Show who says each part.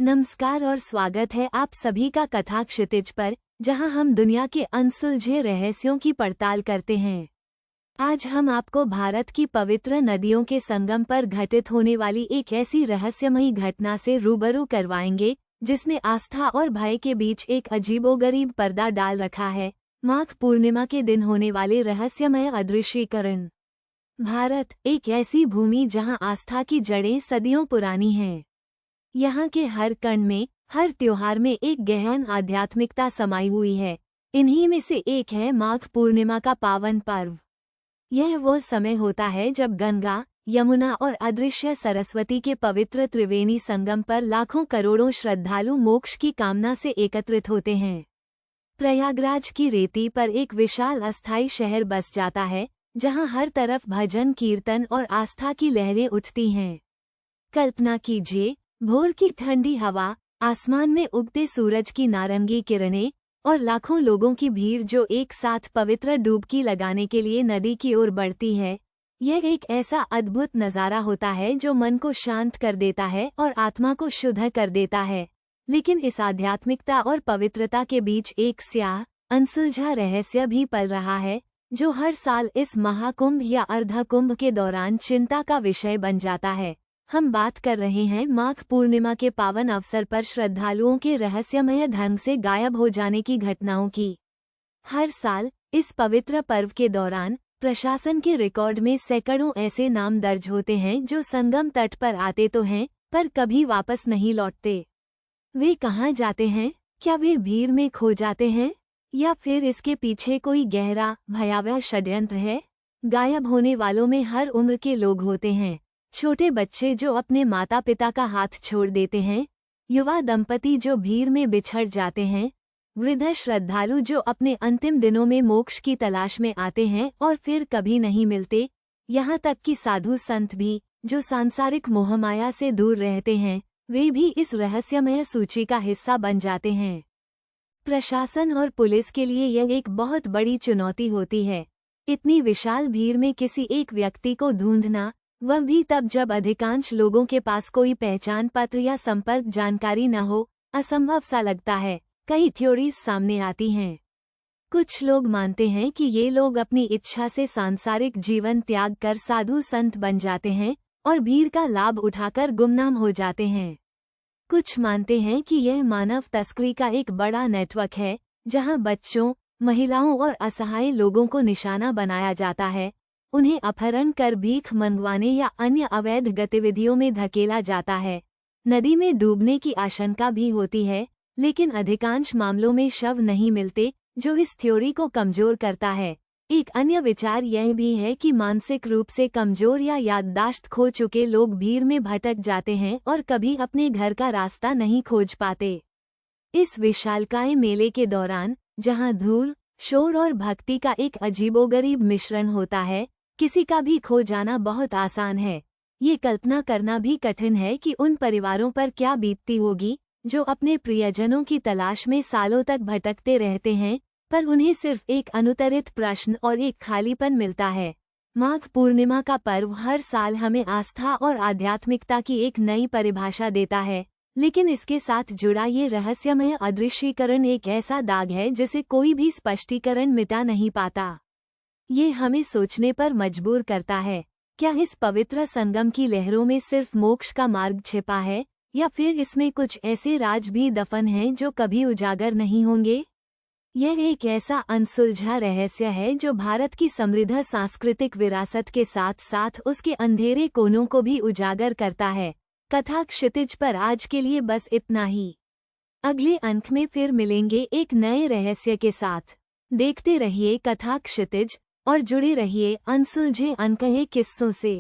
Speaker 1: नमस्कार और स्वागत है आप सभी का कथा क्षितिज पर, जहां हम दुनिया के अनसुलझे रहस्यों की पड़ताल करते हैं। आज हम आपको भारत की पवित्र नदियों के संगम पर घटित होने वाली एक ऐसी रहस्यमयी घटना से रूबरू करवाएंगे जिसने आस्था और भय के बीच एक अजीबोगरीब पर्दा डाल रखा है। माघ पूर्णिमा के दिन होने वाले रहस्यमय अदृश्यीकरण। भारत एक ऐसी भूमि जहां आस्था की जड़ें सदियों पुरानी हैं। यहाँ के हर कण में, हर त्योहार में एक गहन आध्यात्मिकता समाई हुई है। इन्हीं में से एक है माघ पूर्णिमा का पावन पर्व। यह वो समय होता है जब गंगा, यमुना और अदृश्य सरस्वती के पवित्र त्रिवेणी संगम पर लाखों करोड़ों श्रद्धालु मोक्ष की कामना से एकत्रित होते हैं। प्रयागराज की रेती पर एक विशाल अस्थायी शहर बस जाता है, जहां हर तरफ भजन, कीर्तन और आस्था की लहरें उठती हैं। कल्पना कीजिए, भोर की ठंडी हवा, आसमान में उगते सूरज की नारंगी किरणें और लाखों लोगों की भीड़ जो एक साथ पवित्र डुबकी लगाने के लिए नदी की ओर बढ़ती है। यह एक ऐसा अद्भुत नज़ारा होता है जो मन को शांत कर देता है और आत्मा को शुद्ध कर देता है। लेकिन इस आध्यात्मिकता और पवित्रता के बीच एक स्याह, अनसुलझा रहस्य भी पल रहा है, जो हर साल इस महाकुंभ या अर्धकुंभ के दौरान चिंता का विषय बन जाता है। हम बात कर रहे हैं माघ पूर्णिमा के पावन अवसर पर श्रद्धालुओं के रहस्यमय ढंग से गायब हो जाने की घटनाओं की। हर साल इस पवित्र पर्व के दौरान प्रशासन के रिकॉर्ड में सैकड़ों ऐसे नाम दर्ज होते हैं जो संगम तट पर आते तो हैं, पर कभी वापस नहीं लौटते। वे कहाँ जाते हैं? क्या वे भीड़ में खो जाते हैं, या फिर इसके पीछे कोई गहरा, भयावह षड्यंत्र है? गायब होने वालों में हर उम्र के लोग होते हैं। छोटे बच्चे जो अपने माता पिता का हाथ छोड़ देते हैं, युवा दंपति जो भीड़ में बिछड़ जाते हैं, वृद्ध श्रद्धालु जो अपने अंतिम दिनों में मोक्ष की तलाश में आते हैं और फिर कभी नहीं मिलते, यहाँ तक कि साधु संत भी, जो सांसारिक मोहमाया से दूर रहते हैं, वे भी इस रहस्यमय सूची का हिस्सा बन जाते हैं। प्रशासन और पुलिस के लिए यह एक बहुत बड़ी चुनौती होती है। इतनी विशाल भीड़ में किसी एक व्यक्ति को ढूंढना, वह भी तब जब अधिकांश लोगों के पास कोई पहचान पत्र या संपर्क जानकारी न हो, असंभव सा लगता है। कई थ्योरीज सामने आती हैं। कुछ लोग मानते हैं कि ये लोग अपनी इच्छा से सांसारिक जीवन त्याग कर साधु संत बन जाते हैं और भीड़ का लाभ उठाकर गुमनाम हो जाते हैं। कुछ मानते हैं कि यह मानव तस्करी का एक बड़ा नेटवर्क है, जहां बच्चों, महिलाओं और असहाय लोगों को निशाना बनाया जाता है, उन्हें अपहरण कर भीख मंगवाने या अन्य अवैध गतिविधियों में धकेला जाता है। नदी में डूबने की आशंका भी होती है, लेकिन अधिकांश मामलों में शव नहीं मिलते, जो इस थ्योरी को कमजोर करता है। एक अन्य विचार यह भी है कि मानसिक रूप से कमजोर या याददाश्त खो चुके लोग भीड़ में भटक जाते हैं और कभी अपने घर का रास्ता नहीं खोज पाते। इस विशालकाय मेले के दौरान, जहां धूल, शोर और भक्ति का एक अजीबोगरीब मिश्रण होता है, किसी का भी खो जाना बहुत आसान है। ये कल्पना करना भी कठिन है कि उन परिवारों पर क्या बीतती होगी, जो अपने प्रियजनों की तलाश में सालों तक भटकते रहते हैं, पर उन्हें सिर्फ एक अनुत्तरित प्रश्न और एक खालीपन मिलता है। माघ पूर्णिमा का पर्व हर साल हमें आस्था और आध्यात्मिकता की एक नई परिभाषा देता है, लेकिन इसके साथ जुड़ा ये रहस्यमय अदृश्यीकरण एक ऐसा दाग है जिसे कोई भी स्पष्टीकरण मिटा नहीं पाता। ये हमें सोचने पर मजबूर करता है, क्या इस पवित्र संगम की लहरों में सिर्फ मोक्ष का मार्ग छिपा है, या फिर इसमें कुछ ऐसे राज भी दफन हैं जो कभी उजागर नहीं होंगे? यह एक ऐसा अनसुलझा रहस्य है जो भारत की समृद्ध सांस्कृतिक विरासत के साथ साथ उसके अंधेरे कोनों को भी उजागर करता है। कथा क्षितिज पर आज के लिए बस इतना ही। अगले अंक में फिर मिलेंगे एक नए रहस्य के साथ। देखते रहिए कथा क्षितिज और जुड़े रहिए अनसुलझे अनकहे किस्सों से।